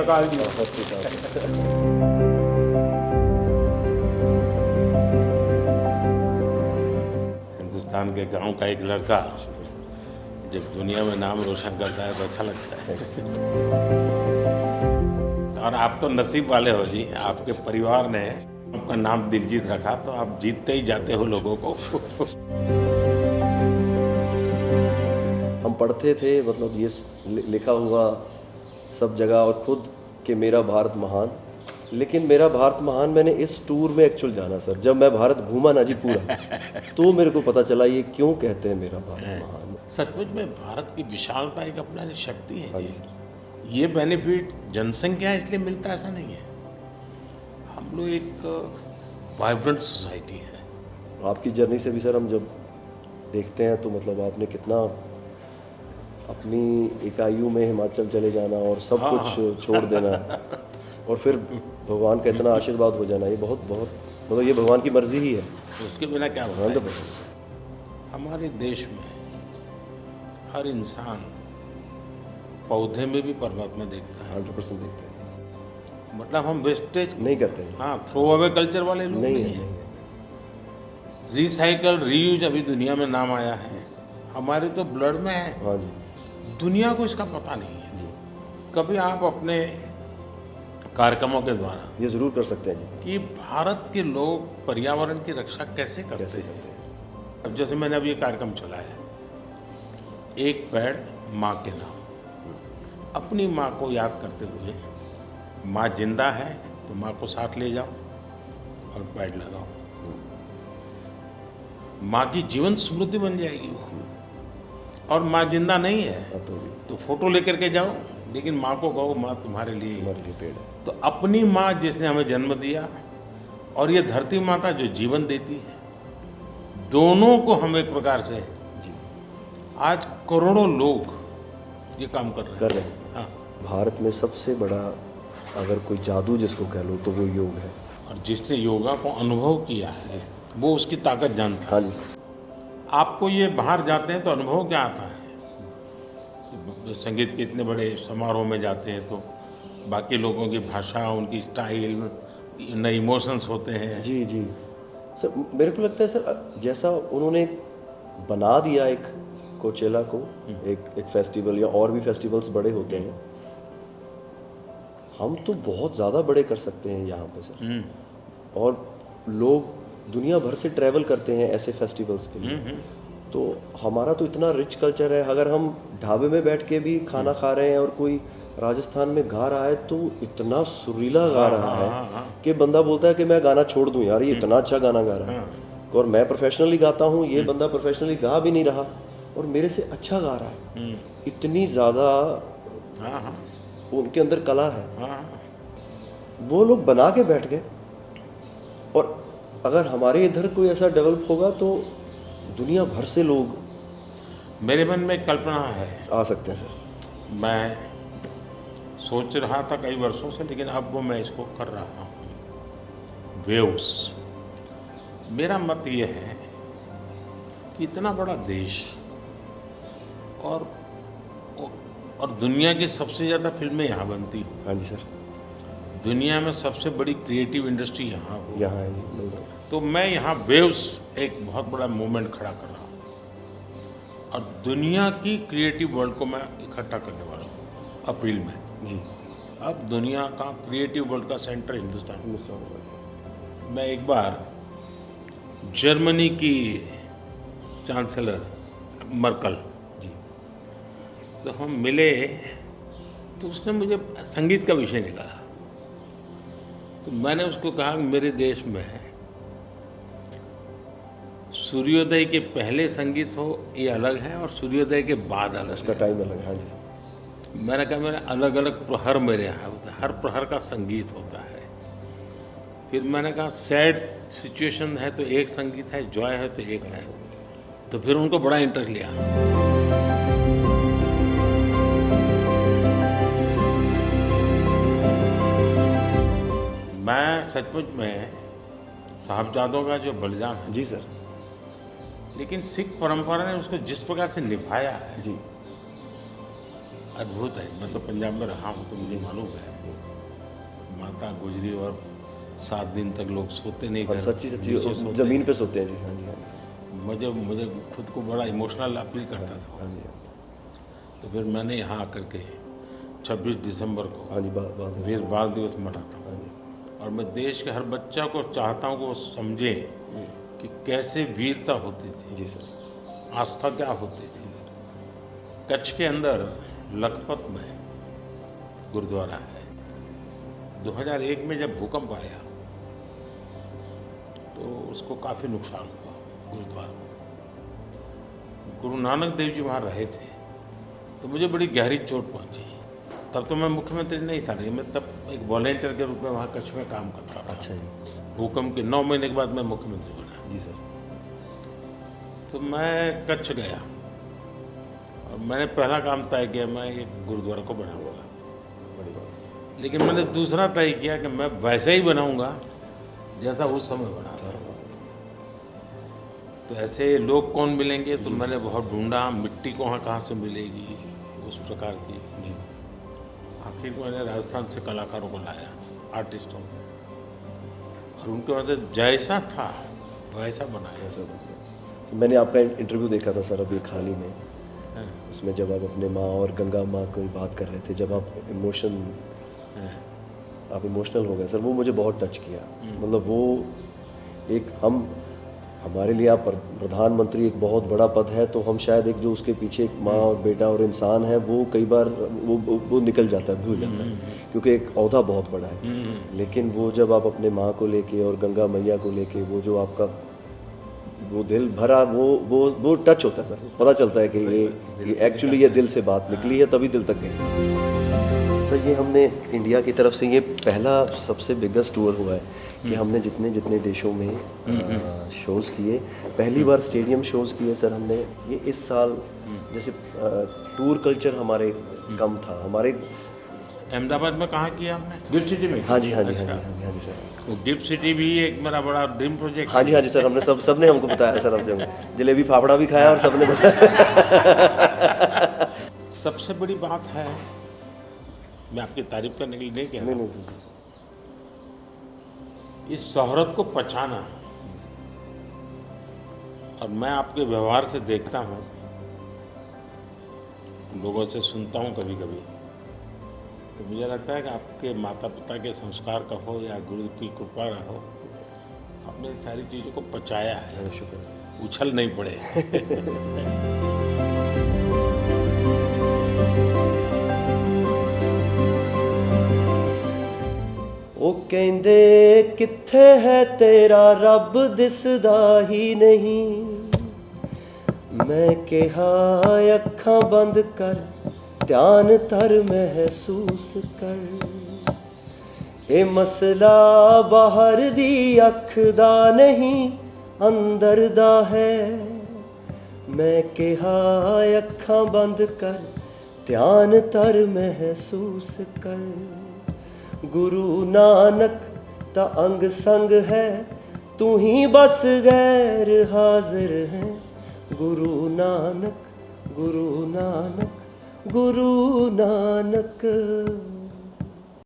अकाल जी। सत श्री अकाल। हिंदुस्तान के गांव का एक लड़का जब दुनिया में नाम रोशन करता है तो अच्छा लगता है। और आप तो नसीब वाले हो जी, आपके परिवार ने आपका नाम दिलजीत रखा तो आप जीतते ही जाते हो लोगों को। हम पढ़ते थे, मतलब ये लिखा हुआ सब जगह और खुद कि मेरा भारत महान, लेकिन मेरा भारत महान मैंने इस टूर में एक्चुअल जाना सर। जब मैं भारत घूमा ना जी पूरा, तो मेरे को पता चला ये क्यों कहते हैं मेरा भारत महान। सचमुच में भारत की विशालता एक अपना शक्ति है हाँ जी। जी सर। ये बेनिफिट जनसंख्या इसलिए मिलता है ऐसा नहीं है, हम लोग एक वाइब्रेंट सोसाइटी है। आपकी जर्नी से भी सर हम जब देखते हैं तो मतलब आपने कितना अपनी इकाइयों में हिमाचल चले जाना और सब हाँ, कुछ छोड़ देना और फिर भगवान का इतना आशीर्वाद हो जाना, ये बहुत बहुत मतलब ये भगवान की मर्जी ही है। उसके बिना क्या होता है। 100%। हमारे देश में हर इंसान पौधे में भी परमात्मा देखता है। 100% देखते हैं, मतलब हम वेस्टेज नहीं करते हैं। हाँ थ्रो अवे कल्चर वाले लोग नहीं नहीं है, है। रिसाइकल रीयूज अभी दुनिया में नाम आया है, हमारे तो ब्लड में है। हाँ जी दुनिया को इसका पता नहीं है। जी, कभी आप अपने कार्यक्रमों के द्वारा ये ज़रूर कर सकते हैं जी। कि भारत के लोग पर्यावरण की रक्षा कैसे करते कैसे हैं। करते हैं? अब जैसे मैंने अभी ये कार्यक्रम चलाया, एक पेड़ माँ के नाम, अपनी माँ को याद करते हुए, माँ जिंदा है तो माँ को साथ ले जाओ और पेड़ लगाओ, माँ की जीवन स्मृति बन जाएगी वो। और माँ जिंदा नहीं है अब तो फोटो लेकर के जाओ, लेकिन माँ को कहो माँ तुम्हारे लिए ही है। हमारे लिए पेड़ है। तो अपनी माँ जिसने हमें जन्म दिया और ये धरती माता जो जीवन देती है, दोनों को हम एक प्रकार से जी आज करोड़ों लोग ये काम कर रहे हैं। हाँ, भारत में सबसे बड़ा अगर कोई जादू जिसको कह लो तो वो योग है। और जिसने योगा को अनुभव किया है वो उसकी ताकत जानता है। हाँ जी सर। आपको ये बाहर जाते हैं तो अनुभव क्या आता है, संगीत के इतने बड़े समारोह में जाते हैं तो बाकी लोगों की भाषा, उनकी स्टाइल, नए इमोशंस होते हैं। जी जी सर, मेरे को लगता है सर जैसा उन्होंने बना दिया एक कोचेला को एक फेस्टिवल, या और भी फेस्टिवल्स बड़े होते हैं, हम तो बहुत ज़्यादा बड़े कर सकते हैं यहाँ पे सर। और लोग दुनिया भर से ट्रैवल करते हैं ऐसे फेस्टिवल्स के लिए। तो हमारा तो इतना रिच कल्चर है, अगर हम ढाबे में बैठ के भी खाना खा रहे हैं और कोई राजस्थान में गा रहा है तो इतना सुरीला गा रहा है कि बंदा बोलता है कि मैं गाना छोड़ दूं यार, ये इतना अच्छा गाना गा रहा है। और मैं प्रोफेशनली गाता हूँ, ये बंदा प्रोफेशनली गा भी नहीं रहा और मेरे से अच्छा गा रहा है। इतनी ज़्यादा उनके अंदर कला है। वो लोग बना के बैठ गए, और अगर हमारे इधर कोई ऐसा डेवलप होगा तो दुनिया भर से लोग मेरे मन में एक कल्पना है, आ सकते हैं सर। मैं सोच रहा था कई वर्षों से, लेकिन अब वो मैं इसको कर रहा हूँ। वेव्स, मेरा मत ये है कि इतना बड़ा देश और दुनिया की सबसे ज़्यादा फिल्में यहाँ बनती हैं। हाँ जी सर। दुनिया में सबसे बड़ी क्रिएटिव इंडस्ट्री यहाँ हो, यहाँ है जी, मिल रहा है। तो मैं यहाँ वेव्स एक बहुत बड़ा मूवमेंट खड़ा कर रहा हूँ और दुनिया की क्रिएटिव वर्ल्ड को मैं इकट्ठा करने वाला हूँ अप्रैल में जी। अब दुनिया का क्रिएटिव वर्ल्ड का सेंटर हिंदुस्तान। हिंदुस्तान मैं एक बार जर्मनी की चांसलर मर्कल जी तो हम मिले, तो उसने मुझे संगीत का विषय निकाला। तो मैंने उसको कहा कि मेरे देश में सूर्योदय के पहले संगीत हो ये अलग है और सूर्योदय के बाद अलग उसका है। टाइम अलग है। हाँ जी। मैंने कहा मेरे अलग अलग प्रहर मेरे यहाँ होता है, हर प्रहर का संगीत होता है। फिर मैंने कहा सैड सिचुएशन है तो एक संगीत है, जॉय है तो एक है। तो फिर उनको बड़ा इंटरेस्ट लिया। मैं सचमुच में साहबजादों का जो बलिदान है, जी सर। लेकिन सिख परंपरा ने उसको जिस प्रकार से निभाया है, जी अद्भुत है। मैं तो पंजाब में रहा हूँ तो मुझे मालूम है, माता गुजरी और 7 दिन तक लोग सोते नहीं और घर, सच्ची नीचे सच्ची सोते ज़मीन हैं। पे सोते हैं जी। हाँ जी, हाँ जी, मुझे खुद को बड़ा इमोशनल अपील करता था। हाँ जी, तो फिर मैंने यहाँ आकर के 26 दिसंबर को हाँ जी, बात वीर बाल दिवस मनाता हूँ। हाँ जी, और मैं देश के हर बच्चा को चाहता हूँ कि वो समझे कि कैसे वीरता होती थी, जी सर, आस्था क्या होती थी। कच्छ के अंदर लखपत में गुरुद्वारा है। 2001 में जब भूकंप आया तो उसको काफ़ी नुकसान हुआ गुरुद्वारा को। गुरु नानक देव जी वहाँ रहे थे तो मुझे बड़ी गहरी चोट पहुँची। तब तो मैं मुख्यमंत्री नहीं था, लेकिन मैं तब एक वॉलेंटियर के रूप में वहाँ कच्छ में काम करता था। अच्छा जी, भूकंप के 9 महीने के बाद मैं मुख्यमंत्री बना। जी सर, तो मैं कच्छ गया और मैंने पहला काम तय किया, मैं एक गुरुद्वारा को बनाऊंगा। बड़ी बात। लेकिन मैंने दूसरा तय किया कि मैं वैसे ही बनाऊंगा जैसा उस समय बना था। तो ऐसे लोग कौन मिलेंगे, तो मैंने बहुत ढूंढा मिट्टी कहाँ से मिलेगी उस प्रकार की। जी, आखिर में मैंने राजस्थान से कलाकारों को लाया, आर्टिस्टों को, और उनके बाद जैसा था वैसा बनाया। ऐसा तो मैंने आपका इंटरव्यू देखा था सर अभी हाल ही में, हाँ, उसमें जब आप अपने माँ और गंगा माँ की बात कर रहे थे, जब आप इमोशनल हो गए सर, वो मुझे बहुत टच किया। मतलब वो एक हमारे लिए आप प्रधानमंत्री एक बहुत बड़ा पद है, तो हम शायद एक जो उसके पीछे एक माँ और बेटा और इंसान है, वो कई बार वो निकल जाता है, भूल जाता है, क्योंकि एक ओहदा बहुत बड़ा है। लेकिन वो जब आप अपने माँ को लेके और गंगा मैया को लेके, वो जो आपका वो दिल भरा, वो टच होता है सर, पता चलता है कि ये एक्चुअली ये दिल से बात निकली है, तभी दिल तक गई। सर ये हमने इंडिया की तरफ से ये पहला सबसे बिगेस्ट टूर हुआ है कि हमने जितने देशों में शोज़ किए, पहली बार स्टेडियम शोज़ किए सर हमने। ये इस साल जैसे टूर कल्चर हमारे कम था हमारे। अहमदाबाद में कहाँ किया आपने? गिफ्ट सिटी में? हाँ जी, हाँ जी, अच्छा। हाँ जी, हाँ जी सर। वो गिफ्ट सिटी भी एक मेरा बड़ा ड्रीम प्रोजेक्ट। हाँ जी, हाँ जी सर, हमने सबने हमको बताया सर, हम जब जलेबी फाफड़ा भी खाया और सबने बताया। सबसे बड़ी बात है, मैं आपकी तारीफ करने के लिए नहीं कह रहा, नहीं सर, इस शोहरत को पहचाना। और मैं आपके व्यवहार से देखता हूँ, लोगों से सुनता हूँ कभी कभी, तो मुझे लगता है कि आपके माता पिता के संस्कार का हो या गुरु की कृपा का हो, आपने इन सारी चीज़ों को पचाया है, शुक्र। उछल नहीं पड़े। ਉਹ ਕਹਿੰਦੇ ਕਿੱਥੇ ਹੈ ਤੇਰਾ ਰੱਬ ਦਿਸਦਾ ਹੀ ਨਹੀਂ, ਮੈਂ ਕਿਹਾ ਅੱਖਾਂ ਬੰਦ ਕਰ ਧਿਆਨ ਧਰ ਮਹਿਸੂਸ ਕਰ, ਇਹ ਮਸਲਾ ਬਾਹਰ ਦੀ ਅੱਖ ਦਾ ਨਹੀਂ ਅੰਦਰ ਦਾ ਹੈ, ਮੈਂ ਕਿਹਾ ਅੱਖਾਂ ਬੰਦ ਕਰ ਧਿਆਨ ਧਰ ਮਹਿਸੂਸ ਕਰ, गुरु नानक ता अंग संग है, तू ही बस गैर हाजिर है, गुरु नानक गुरु नानक गुरु नानक।